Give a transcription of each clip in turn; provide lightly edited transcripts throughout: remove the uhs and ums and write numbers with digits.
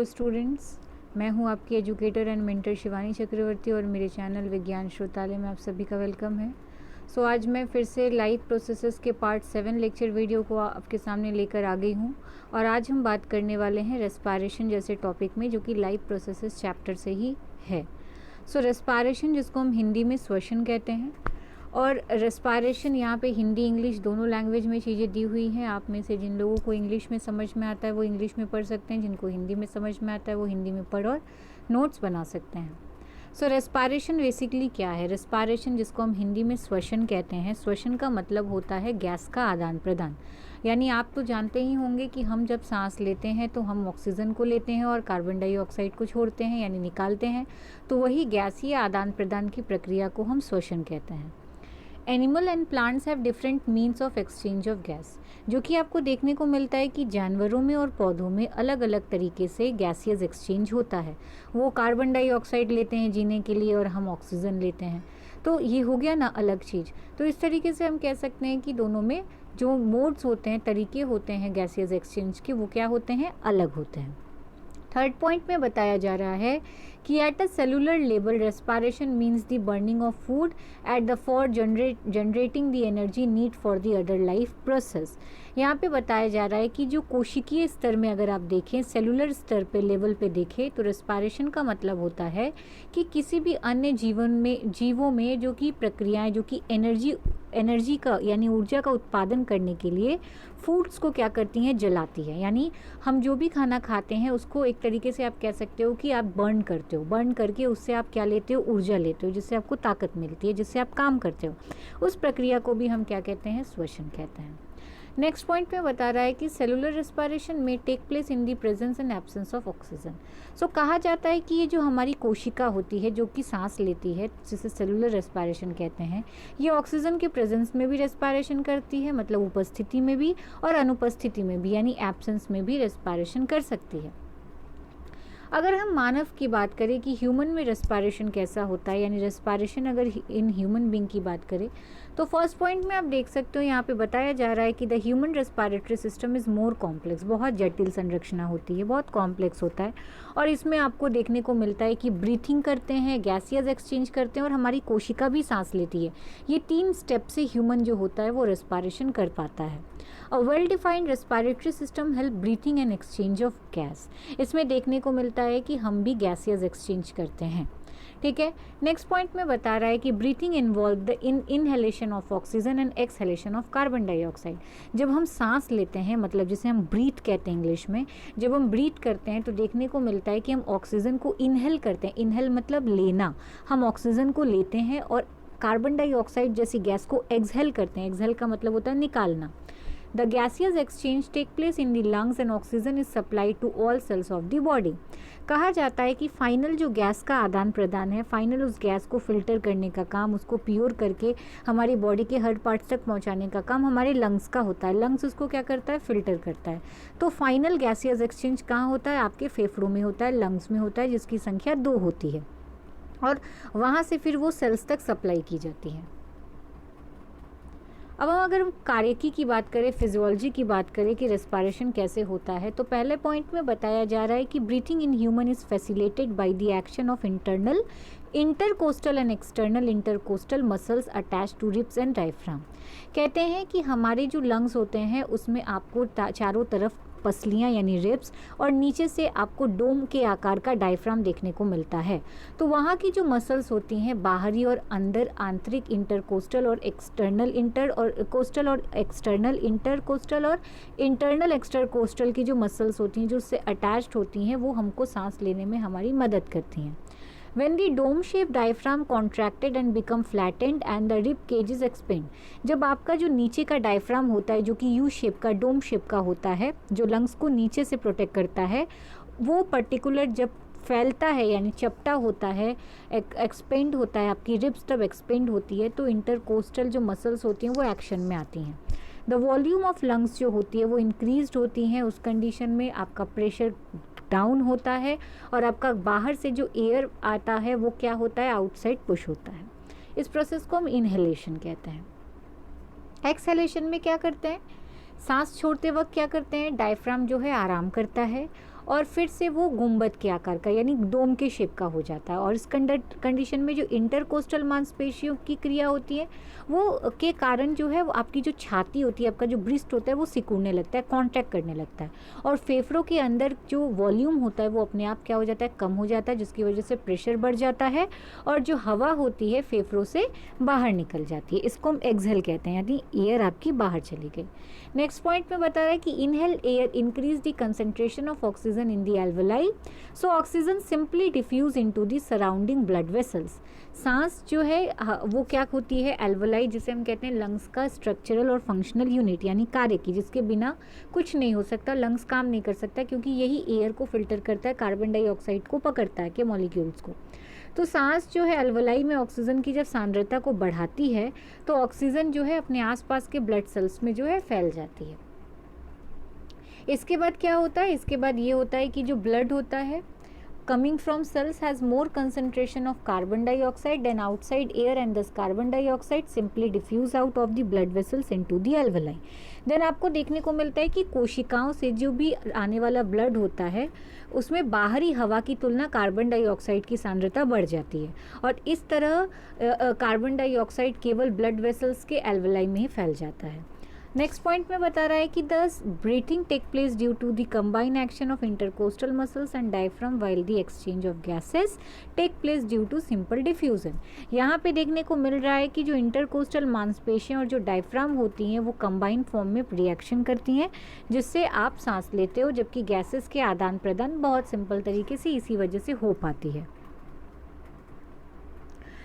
Students, मैं हूं आपकी एजुकेटर एंड मेंटर शिवानी चक्रवर्ती और मेरे चैनल विज्ञान श्रोतालय में आप सभी का वेलकम है। आज मैं फिर से लाइफ प्रोसेसेस के पार्ट 7 लेक्चर वीडियो को आपके सामने लेकर आ गई हूं और आज हम बात करने वाले हैं रेस्पिरेशन जैसे टॉपिक में, जो कि लाइफ प्रोसेसेस चैप्टर से ही है। रेस्पिरेशन, जिसको हम हिंदी में श्वसन कहते हैं, और रेस्पिरेशन यहाँ पे हिंदी इंग्लिश दोनों लैंग्वेज में चीज़ें दी हुई हैं। आप में से जिन लोगों को इंग्लिश में समझ में आता है वो इंग्लिश में पढ़ सकते हैं, जिनको हिंदी में समझ में आता है वो हिंदी में पढ़ और नोट्स बना सकते हैं। रेस्पिरेशन बेसिकली क्या है? रेस्पिरेशन, जिसको हम हिंदी में श्वसन कहते हैं, श्वसन का मतलब होता है गैस का आदान प्रदान। यानी आप तो जानते ही होंगे कि हम जब सांस लेते हैं तो हम ऑक्सीजन को लेते हैं और कार्बन डाइऑक्साइड को छोड़ते हैं यानी निकालते हैं, तो वही गैसीय आदान प्रदान की प्रक्रिया को हम श्वसन कहते हैं। Animal and plants have different means of exchange of gas, जो कि आपको देखने को मिलता है कि जानवरों में और पौधों में अलग अलग तरीके से गैसियस एक्सचेंज होता है। वो कार्बन डाइऑक्साइड लेते हैं जीने के लिए और हम ऑक्सीजन लेते हैं, तो ये हो गया ना अलग चीज़। तो इस तरीके से हम कह सकते हैं कि दोनों में जो मोड्स होते हैं, तरीके होते हैं गैसियस एक्सचेंज के, वो क्या होते हैं? अलग होते हैं। थर्ड पॉइंट में बताया जा रहा है कि at a cellular level respiration means the burning of food at the for generating the energy need for the other life process. यहाँ पे बताया जा रहा है कि जो कोशिकीय स्तर में अगर आप देखें, सेलुलर स्तर पे लेवल पे देखें, तो रेस्पिरेशन का मतलब होता है कि किसी भी अन्य जीवों में जो कि प्रक्रियाएं, जो कि एनर्जी का यानी ऊर्जा का उत्पादन करने के लिए फूड्स को क्या करती हैं? जलाती है। यानी हम जो भी खाना खाते हैं उसको एक तरीके से आप कह सकते हो कि आप बर्न करते हो, बर्न करके उससे आप क्या लेते हो? ऊर्जा लेते हो, जिससे आपको ताकत मिलती है, जिससे आप काम करते हो। उस प्रक्रिया को भी हम क्या कहते हैं? श्वसन कहते हैं। नेक्स्ट पॉइंट में बता रहा है कि सेलुलर रेस्पिरेशन में take place in the presence and absence of oxygen. कहा जाता है कि ये जो हमारी कोशिका होती है जो कि सांस लेती है, जिसे सेलुलर रेस्पिरेशन कहते हैं, ये ऑक्सीजन के प्रेजेंस में भी रेस्पिरेशन करती है, मतलब उपस्थिति में भी, और अनुपस्थिति में भी यानी एब्सेंस में भी रेस्पिरेशन कर सकती है। अगर हम मानव की बात करें कि ह्यूमन में रेस्पिरेशन कैसा होता है, यानी रेस्पिरेशन अगर इन ह्यूमन बीइंग की बात करें, तो फर्स्ट पॉइंट में आप देख सकते हो यहाँ पे बताया जा रहा है कि the human respiratory system is more complex. बहुत जटिल संरचना होती है, बहुत कॉम्प्लेक्स होता है, और इसमें आपको देखने को मिलता है कि ब्रीथिंग करते हैं, गैसियस एक्सचेंज करते हैं और हमारी कोशिका भी सांस लेती है। ये 3 स्टेप से ह्यूमन जो होता है वो रेस्पिरेशन कर पाता है। A well defined respiratory system help breathing and exchange of gas. इसमें देखने को मिलता है कि हम भी गैसियस एक्सचेंज करते हैं। ठीक है। नेक्स्ट पॉइंट में बता रहा है कि breathing involve the inhalation of oxygen and exhalation of carbon dioxide. जब हम सांस लेते हैं, मतलब जिसे हम ब्रीथ कहते हैं इंग्लिश में, जब हम ब्रीथ करते हैं तो देखने को मिलता है कि हम ऑक्सीजन को इनहेल करते हैं। इनहेल मतलब लेना, हम ऑक्सीजन को लेते हैं और कार्बन डाइऑक्साइड जैसी गैस को एक्सहेल करते हैं। एक्सहेल का मतलब होता है निकालना। The gaseous exchange take place in the lungs and oxygen is supplied to all cells of the body. कहा जाता है कि फाइनल जो गैस का आदान प्रदान है, फाइनल उस गैस को फिल्टर करने का काम, उसको प्योर करके हमारी बॉडी के हर पार्ट्स तक पहुंचाने का काम हमारे लंग्स का होता है। लंग्स उसको क्या करता है? फिल्टर करता है। तो फाइनल गैसियस एक्सचेंज कहाँ होता है? आपके फेफड़ों में होता है, लंग्स में होता है, जिसकी संख्या 2 होती है, और वहाँ से फिर वो सेल्स तक सप्लाई की जाती है। अब हम अगर कार्यकी की बात करें, फिजियोलॉजी की बात करें कि रेस्पिरेशन कैसे होता है, तो पहले पॉइंट में बताया जा रहा है कि breathing in human is facilitated by the action of internal intercostal and external intercostal muscles attach to ribs and diaphragm. कहते हैं कि हमारे जो लंग्स होते हैं उसमें आपको चारों तरफ पसलियाँ यानी रिब्स और नीचे से आपको डोम के आकार का डायफ्राम देखने को मिलता है। तो वहाँ की जो मसल्स होती हैं, बाहरी और अंदर आंतरिक इंटरकोस्टल और एक्सटर्नल इंटरकोस्टल और एक्सटर्नल इंटरकोस्टल और इंटरनल एक्सटरकोस्टल की जो मसल्स होती हैं जो उससे अटैच्ड होती हैं, वो हमको सांस लेने में हमारी मदद करती हैं। When the dome-shaped diaphragm contracted and become flattened and the rib cages expand, जब आपका जो नीचे का डायफ्राम होता है जो कि यू शेप का, डोम शेप का होता है, जो लंग्स को नीचे से प्रोटेक्ट करता है, वो पर्टिकुलर जब फैलता है यानी चपटा होता है, एक्सपेंड होता है, आपकी रिब्स तब एक्सपेंड होती है, तो इंटरकोस्टल जो मसल्स होती हैं वो एक्शन में आती हैं। द वॉल्यूम ऑफ लंग्स जो होती है वो इंक्रीज्ड होती हैं। उस कंडीशन में आपका प्रेशर डाउन होता है और आपका बाहर से जो एयर आता है वो क्या होता है? आउटसाइड पुश होता है। इस प्रोसेस को हम इनहेलेशन कहते हैं। एक्सहेलेशन में क्या करते हैं? सांस छोड़ते वक्त क्या करते हैं? डायफ्राम जो है आराम करता है और फिर से वो गुंबद के आकार का यानी डोम के शेप का हो जाता है। और इस कंडीशन में जो इंटरकोस्टल मांसपेशियों की क्रिया होती है वो के कारण जो है वो आपकी जो छाती होती है, आपका जो ब्रिस्ट होता है वो सिकुड़ने लगता है, कॉन्ट्रैक्ट करने लगता है, और फेफड़ों के अंदर जो वॉल्यूम होता है वो अपने आप क्या हो जाता है, कम हो जाता है, जिसकी वजह से प्रेशर बढ़ जाता है और जो हवा होती है फेफड़ों से बाहर निकल जाती है। इसको हम एक्सहेल कहते हैं, यानी एयर आपकी बाहर चली गई। नेक्स्ट पॉइंट में बता रहा है कि inhale air increase the concentration of oxygen in the alveoli, so oxygen simply diffuse into the surrounding blood vessels. सांस जो है वो क्या होती है, एल्वेलाई जिसे हम कहते हैं लंग्स का स्ट्रक्चरल और फंक्शनल यूनिट यानी कार्य की, जिसके बिना कुछ नहीं हो सकता, लंग्स काम नहीं कर सकता, क्योंकि यही एयर को फिल्टर करता है, कार्बन डाइऑक्साइड को पकड़ता है के मॉलिक्यूल्स को। तो सांस जो है एल्वेलाई में ऑक्सीजन की जब सांद्रता को बढ़ाती है तो ऑक्सीजन जो है अपने आसपास के ब्लड सेल्स में जो है फैल जाती है। इसके बाद क्या होता है, इसके बाद ये होता है कि जो ब्लड होता है coming from cells has more concentration of carbon dioxide than outside air, and thus carbon dioxide simply diffuse out of the blood vessels into the alveoli. Then आपको देखने को मिलता है कि कोशिकाओं से जो भी आने वाला ब्लड होता है उसमें बाहरी हवा की तुलना कार्बन डाइऑक्साइड की सांद्रता बढ़ जाती है, और इस तरह कार्बन डाइऑक्साइड केवल ब्लड वेसल्स के एल्वेलाई में ही फैल जाता है। नेक्स्ट पॉइंट में बता रहा है कि this breathing take place due to the combine action of intercostal muscles and diaphragm while the exchange of gases take place due to simple diffusion. यहाँ पे देखने को मिल रहा है कि जो इंटरकोस्टल मांसपेशियाँ और जो डायफ्राम होती हैं वो कंबाइन फॉर्म में रिएक्शन करती हैं, जिससे आप सांस लेते हो, जबकि गैसेस के आदान प्रदान बहुत सिंपल तरीके से इसी वजह से हो पाती है।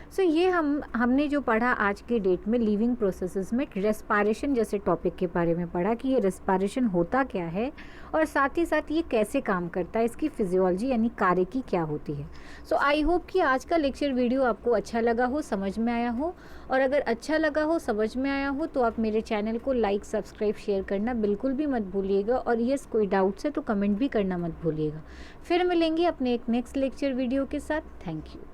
सो ये हमने जो पढ़ा आज के डेट में लिविंग प्रोसेसेस में रेस्पिरेशन जैसे टॉपिक के बारे में पढ़ा कि ये रेस्पिरेशन होता क्या है और साथ ही साथ ये कैसे काम करता है, इसकी फिजियोलॉजी यानी कार्य की क्या होती है। सो आई होप कि आज का लेक्चर वीडियो आपको अच्छा लगा हो, समझ में आया हो, और अगर अच्छा लगा हो, समझ में आया हो तो आप मेरे चैनल को लाइक, सब्सक्राइब, शेयर करना बिल्कुल भी मत भूलिएगा, और यस कोई डाउट्स है तो कमेंट भी करना मत भूलिएगा। फिर मिलेंगे अपने एक नेक्स्ट लेक्चर वीडियो के साथ। Thank you.